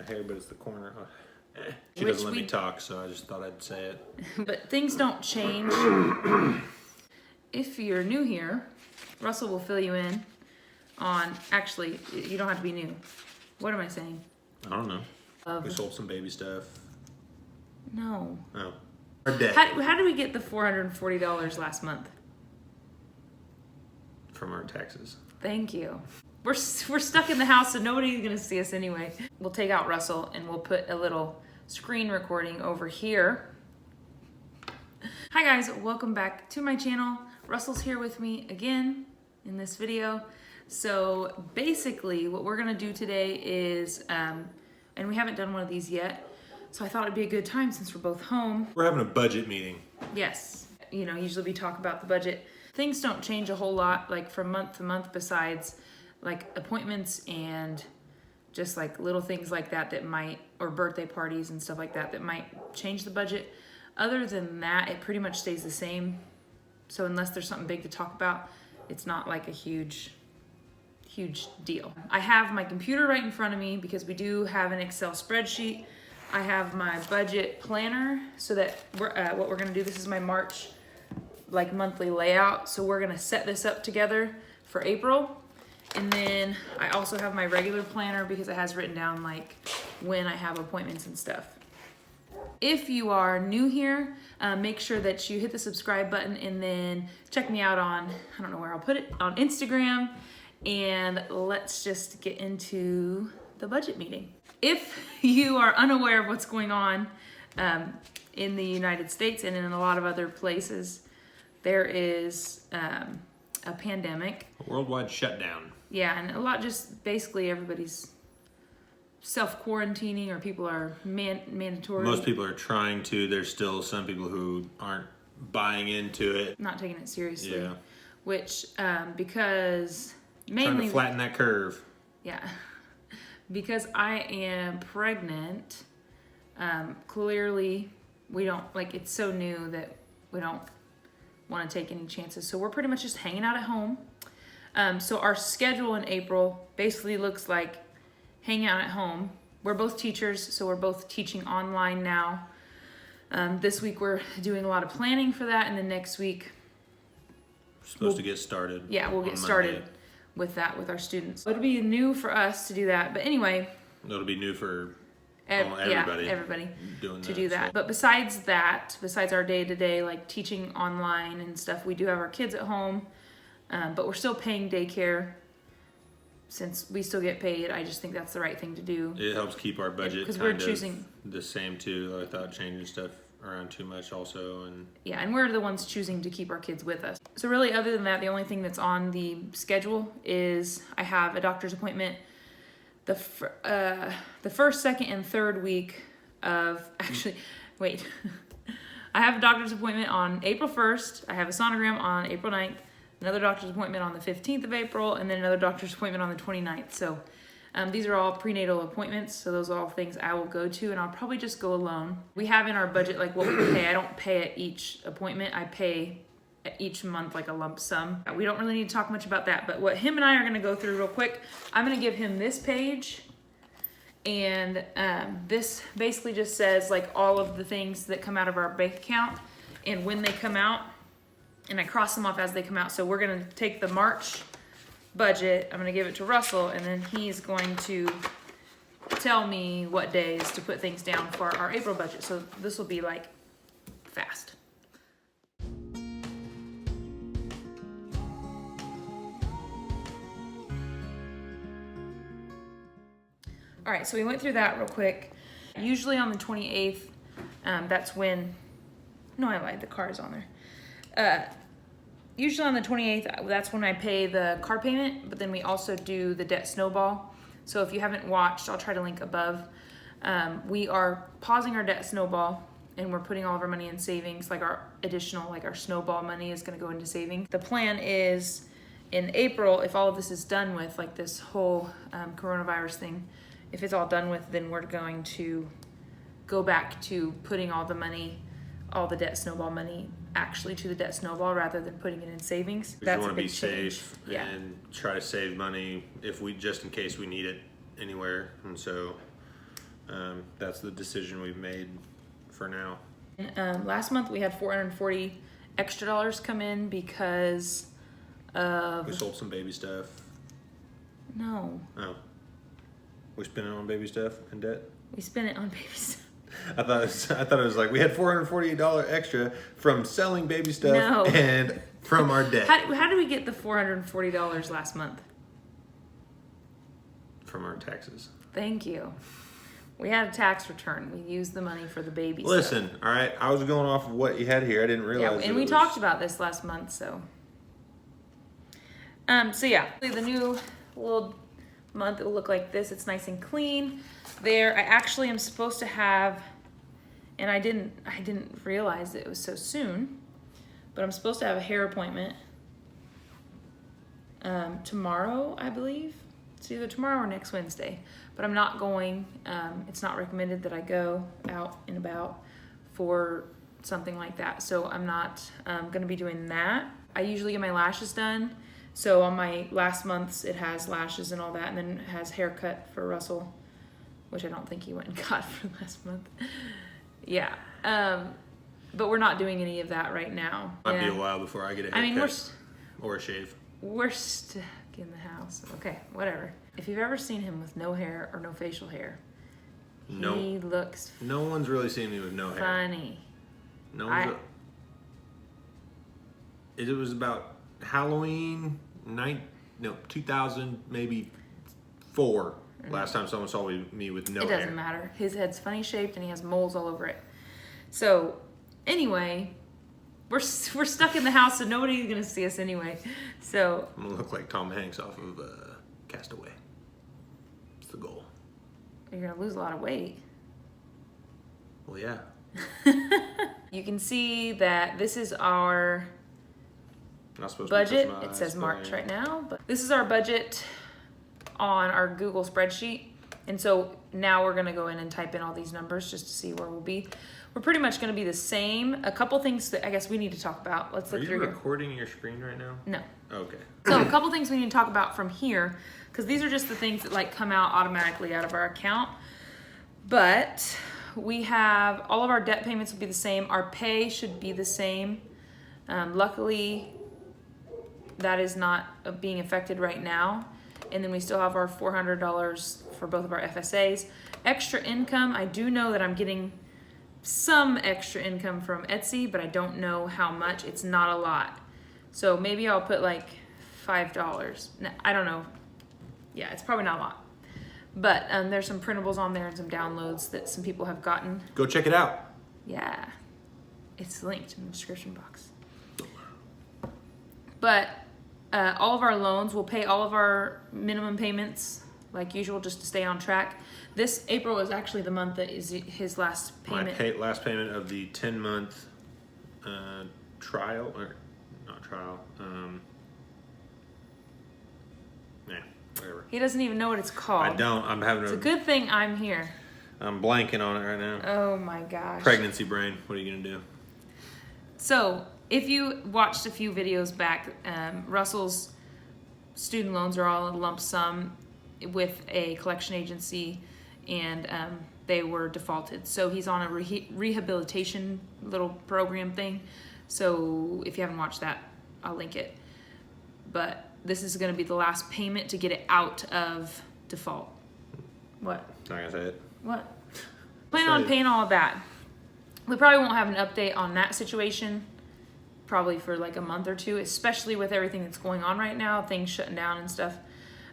hair, but it's the corner. She doesn't let me talk, so I just thought I'd say it. But things don't change. If you're new here, Russell will fill you in on, actually, you don't have to be new. What am I saying? I don't know. We sold some baby stuff. No. Oh. Our debt. How did we get the $440 last month? From our taxes. Thank you. We're stuck in the house, so nobody's gonna see us anyway. We'll take out Russell and we'll put a little screen recording over here. Hi guys, welcome back to my channel. Russell's here with me again in this video. So basically what we're gonna do today is, and we haven't done one of these yet, so I thought it'd be a good time since we're both home. We're having a budget meeting. Yes, you know, usually we talk about the budget. Things don't change a whole lot like from month to month besides like appointments and just like little things like that that might, or birthday parties and stuff like that that might change the budget. Other than that, it pretty much stays the same. So unless there's something big to talk about, it's not like a huge deal. I have my computer right in front of me because we do have an Excel spreadsheet. I have my budget planner so that what we're gonna do, this is my March like monthly layout. So we're gonna set this up together for April. And then I also have my regular planner because it has written down like when I have appointments and stuff. If you are new here, make sure that you hit the subscribe button and then check me out on, I don't know where I'll put it, on Instagram. And let's just get into the budget meeting. If you are unaware of what's going on in the United States and in a lot of other places, there is a pandemic. A worldwide shutdown. Yeah, and a lot, just basically everybody's self-quarantining or people are mandatory. Most people are trying to. There's still some people who aren't buying into it. Not taking it seriously. Yeah. Which, because mainly... Trying to flatten that curve. Yeah. Because I am pregnant, clearly we don't, like, it's so new that we don't want to take any chances. So we're pretty much just hanging out at home. So our schedule in April basically looks like hanging out at home. We're both teachers, so we're both teaching online now. This week we're doing a lot of planning for that, and then next week we're supposed to get started. Yeah, we'll get started with that with our students. It'll be new for us to do that, but anyway. It'll be new for everybody. Yeah, everybody doing to do that. So. But besides that, besides our day-to-day like teaching online and stuff, we do have our kids at home, but we're still paying daycare. Since we still get paid, I just think that's the right thing to do. It helps keep our budget because we're choosing the same too, without changing stuff around too much also. And yeah, and we're the ones choosing to keep our kids with us. So really, other than that, the only thing that's on the schedule is I have a doctor's appointment the first, second, and third week of, actually, wait. I have a doctor's appointment on April 1st. I have a sonogram on April 9th. Another doctor's appointment on the 15th of April, and then another doctor's appointment on the 29th. So these are all prenatal appointments, so those are all things I will go to, and I'll probably just go alone. We have in our budget like what we pay. I don't pay at each appointment. I pay at each month like a lump sum. We don't really need to talk much about that, but what him and I are gonna go through real quick, I'm gonna give him this page, and this basically just says like all of the things that come out of our bank account and when they come out. And I cross them off as they come out. So we're gonna take the March budget, I'm gonna give it to Russell, and then he's going to tell me what days to put things down for our April budget. So this will be like fast. All right, so we went through that real quick. Usually on the 28th, that's when, no, I lied, the car is on there. Usually on the 28th, that's when I pay the car payment, but then we also do the debt snowball. So if you haven't watched, I'll try to link above. We are pausing our debt snowball and we're putting all of our money in savings, like our additional, like our snowball money is gonna go into savings. The plan is in April, if all of this is done with, like this whole coronavirus thing, if it's all done with, then we're going to go back to putting all the money, all the debt snowball money actually to the debt snowball rather than putting it in savings. That's a big change. You want to be safe and try to save money if we, just in case we need it anywhere. And so that's the decision we've made for now. Last month we had $440 extra come in because of... We sold some baby stuff. No. Oh. We spent it on baby stuff and debt? We spent it on baby stuff. I thought it was like we had $448 extra from selling baby stuff and from our debt. How did we get the $440 last month? From our taxes. Thank you. We had a tax return. We used the money for the baby Listen, stuff. all right, I was going off of what you had here. I didn't realize. Yeah, and we talked about this last month, so. So yeah, the new little month, it will look like this. It's nice and clean. There, I actually am supposed to have, and I didn't realize it was so soon, but I'm supposed to have a hair appointment tomorrow, I believe. It's either tomorrow or next Wednesday, but I'm not going. It's not recommended that I go out and about for something like that, so I'm not going to be doing that. I usually get my lashes done, so on my last month's it has lashes and all that, and then it has haircut for Russell, which I don't think he went and got for last month. Yeah, but we're not doing any of that right now. Might be a while before I get a haircut or a shave. We're stuck in the house. Okay, whatever. If you've ever seen him with no hair or no facial hair, he looks No one's really seen me with no hair. funny. No one's. It was about Halloween 2000 maybe 4. Last time someone saw me with no hair. It doesn't matter. His head's funny shaped and he has moles all over it. So anyway, we're stuck in the house, so nobody's gonna see us anyway. So I'm gonna look like Tom Hanks off of Castaway. It's the goal. You're gonna lose a lot of weight. Well, yeah. You can see that this is our budget. It says March right now, but this is our budget on our Google spreadsheet. And so now we're gonna go in and type in all these numbers just to see where we'll be. We're pretty much gonna be the same. A couple things that I guess we need to talk about. Let's look through here. Are you recording your screen right now? No. Okay. So a couple things we need to talk about from here, because these are just the things that like come out automatically out of our account. But we have all of our debt payments will be the same. Our pay should be the same. Luckily, that is not being affected right now. And then we still have our $400 for both of our FSAs. Extra income, I do know that I'm getting some extra income from Etsy, but I don't know how much. It's not a lot. So maybe I'll put like $5. No, I don't know. Yeah, it's probably not a lot. But there's some printables on there and some downloads that some people have gotten. Go check it out. Yeah, it's linked in the description box. But all of our loans, will pay all of our minimum payments like usual just to stay on track. This April is actually the month that is his last payment. My last payment of the 10-month trial, or not trial, whatever. He doesn't even know what it's called. I don't. I'm having It's a good thing I'm here. I'm blanking on it right now. Oh my gosh. Pregnancy brain. What are you gonna do? So if you watched a few videos back, Russell's student loans are all a lump sum with a collection agency, and they were defaulted. So he's on a rehabilitation little program thing. So if you haven't watched that, I'll link it. But this is going to be the last payment to get it out of default. What? Not gonna say it. What? Plan on paying all of that. We probably won't have an update on that situation probably for like a month or two, especially with everything that's going on right now, things shutting down and stuff.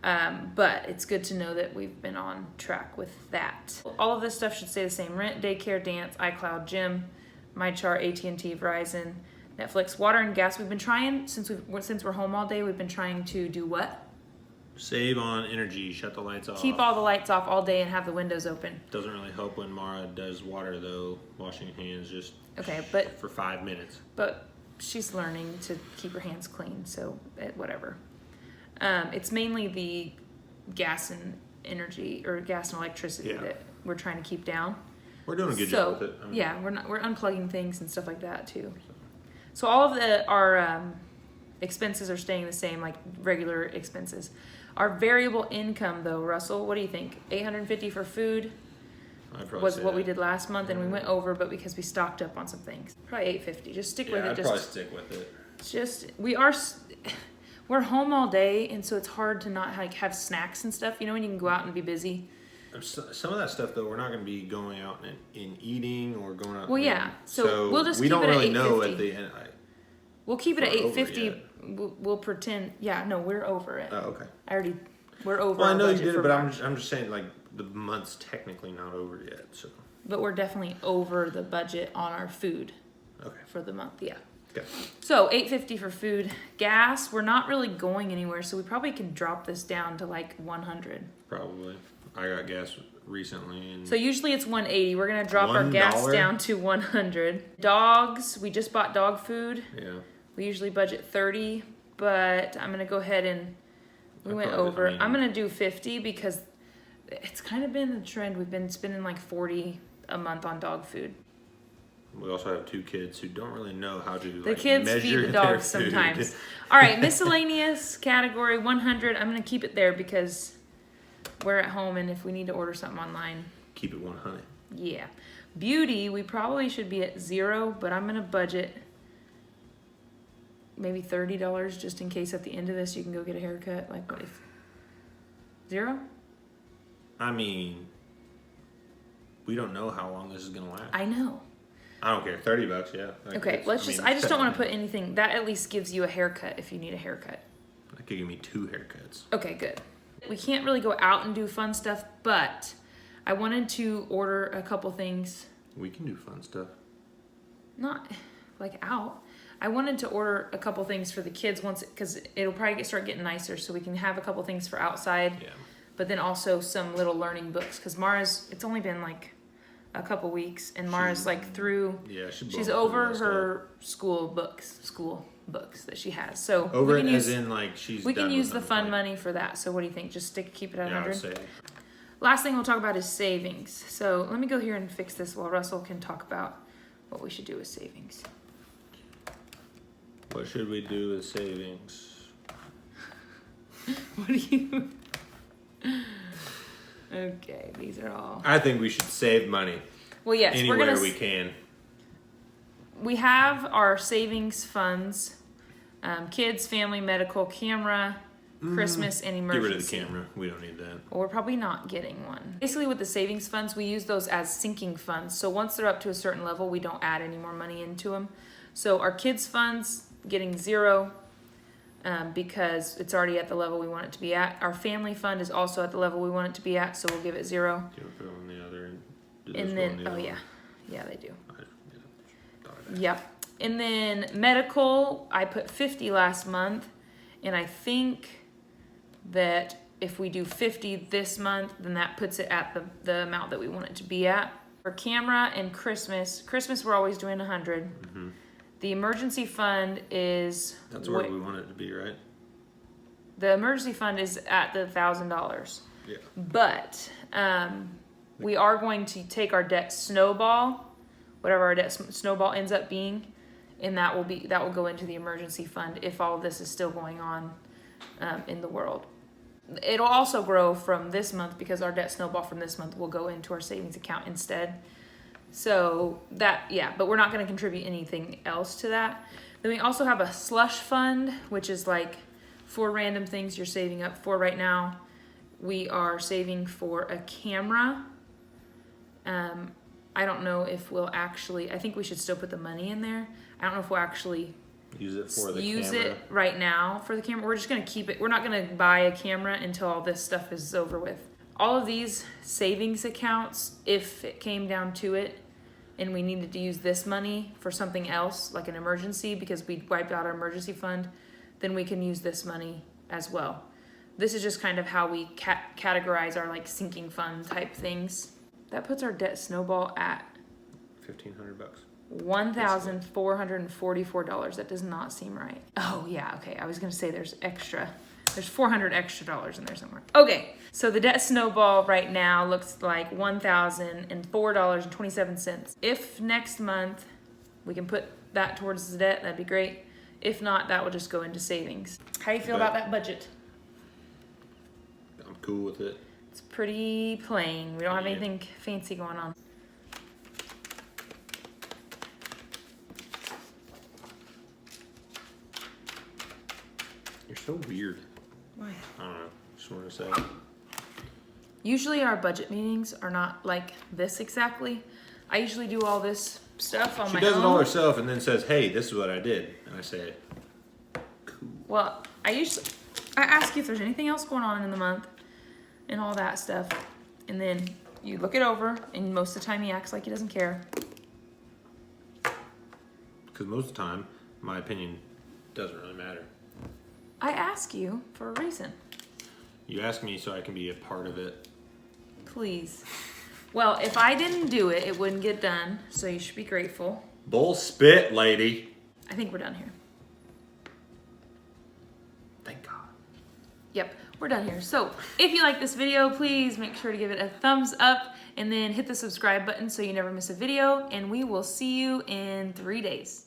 But it's good to know that we've been on track with that. All of this stuff should stay the same. Rent, daycare, dance, iCloud, gym, MyChart, AT&T, Verizon, Netflix, water and gas. We've been trying, since we're home all day, we've been trying to do what? Save on energy, shut the lights off. Keep all the lights off all day and have the windows open. Doesn't really help when Mara does water though, washing hands just for 5 minutes. But she's learning to keep her hands clean, so whatever. It's mainly the gas and energy, or gas and electricity that we're trying to keep down. We're doing a good job with it. Yeah, we're unplugging things and stuff like that too. So all of our expenses are staying the same, like regular expenses. Our variable income though, Russell, what do you think? $850 for food, I'd probably was say what we that. did last month, and we went over, but because we stocked up on some things. Probably $8.50. Just stick with Yeah, it. I'd Just probably stick with it. just we're home all day, and so it's hard to not like have snacks and stuff. You know, when you can go out and be busy. Some of that stuff though, we're not going to be going out and eating or going out. Well, yeah. So we'll just we keep don't it at really know $8.50. at the end. We'll keep it at We're over $8.50. yet. We'll pretend. Yeah, no, we're over it. Oh, okay. We're over. Well, I our know you budget did for it, but March. I'm just saying like the month's technically not over yet. So But we're definitely over the budget on our food okay. for the month. Yeah. Okay. So $8.50 for food. Gas, we're not really going anywhere, so we probably can drop this down to like 100. Probably. I got gas recently, and So usually it's 180. We're gonna drop our gas $1? down to 100. Dogs, we just bought dog food. yeah. We usually budget 30, but I'm gonna go ahead and we I went probably- over. I mean- I'm gonna do 50 because it's kind of been the trend. We've been spending like 40 a month on dog food. We also have 2 kids who don't really know how to The like, kids measure feed the their dogs food. sometimes. All right, miscellaneous category 100. I'm gonna keep it there because we're at home, and if we need to order something online, Keep it 100. yeah. Beauty, we probably should be at 0, but I'm gonna budget maybe $30 just in case at the end of this you can go get a haircut. Like what if 0? I mean, we don't know how long this is gonna last. I know. I don't care. $30, yeah. Like, Okay, it's- I just don't want to put anything that at least gives you a haircut if you need a haircut. That could give me 2 haircuts. Okay, good. We can't really go out and do fun stuff, but I wanted to order a couple things. We can do fun stuff. Not like out. I wanted to order a couple things for the kids once, because it'll probably start getting nicer, so we can have a couple things for outside. Yeah. But then also some little learning books, because Mara's, it's only been like a couple weeks, and Mara's like through. Yeah, She's over her school books that she has. So Over we it can as use, in like she's. we can done use with the them, fun like- money for that. So what do you think? Just keep it at Yeah, I would 100. say. Last thing we'll talk about is savings. So let me go here and fix this while Russell can talk about what we should do with savings. What should we do with savings? What do you? Okay, these are all. I think we should save money Well, yes, anywhere we're gonna. we can. We have our savings funds, kids, family, medical, camera, Christmas, and Get emergency. rid of the camera. We don't need that. Well, we're probably not getting one. Basically, with the savings funds, we use those as sinking funds. So once they're up to a certain level, we don't add any more money into them. So our kids' funds getting 0 because it's already at the level we want it to be at. Our family fund is also at the level we want it to be at, so we'll give it 0. Do you put it on the other end? Do And this then, one on the oh other yeah, one? yeah, they do. Thought I'd Yep. And then medical, I put 50 last month, and I think that if we do 50 this month, then that puts it at the amount that we want it to be at. For camera and Christmas we're always doing 100. Mhm. The emergency fund is That's where we want it to be, right? the emergency fund is at the $1,000. Yeah. But we are going to take our debt snowball, whatever our debt snowball ends up being, and that will go into the emergency fund if all of this is still going on in the world. It'll also grow from this month because our debt snowball from this month will go into our savings account instead. So that, yeah, but we're not going to contribute anything else to that. Then we also have a slush fund, which is like for random things you're saving up for right now. We are saving for a camera. I don't know if we'll actually, I think we should still put the money in there. I don't know if we'll actually Use it for the use camera. it right now for the camera. We're just going to keep it. We're not going to buy a camera until all this stuff is over with. All of these savings accounts, if it came down to it and we needed to use this money for something else, like an emergency, because we wiped out our emergency fund, then we can use this money as well. This is just kind of how we categorize our like sinking fund type things. That puts our debt snowball at $1,500. $1,444. That does not seem right. Oh yeah, okay. I was gonna say there's $400 extra in there somewhere. Okay, so the debt snowball right now looks like $1,004.27. If next month we can put that towards the debt, that'd be great. If not, that will just go into savings. How do you feel about that budget? I'm cool with it. It's pretty plain. We don't have Yeah. anything fancy going on. You're so weird. Why? I don't know. Just want to say. Usually our budget meetings are not like this exactly. I usually do all this stuff on She my does own. it all herself and then says, "Hey, this is what I did," and I say, "Cool." Well, I ask you if there's anything else going on in the month and all that stuff. And then you look it over, and most of the time he acts like he doesn't care. Because most of the time, my opinion doesn't really matter. I ask you for a reason. You ask me so I can be a part of it. Please. Well, if I didn't do it, it wouldn't get done, so you should be grateful. Bull spit, lady. I think we're done here. Thank God. Yep, we're done here. So if you like this video, please make sure to give it a thumbs up and then hit the subscribe button so you never miss a video, and we will see you in 3 days.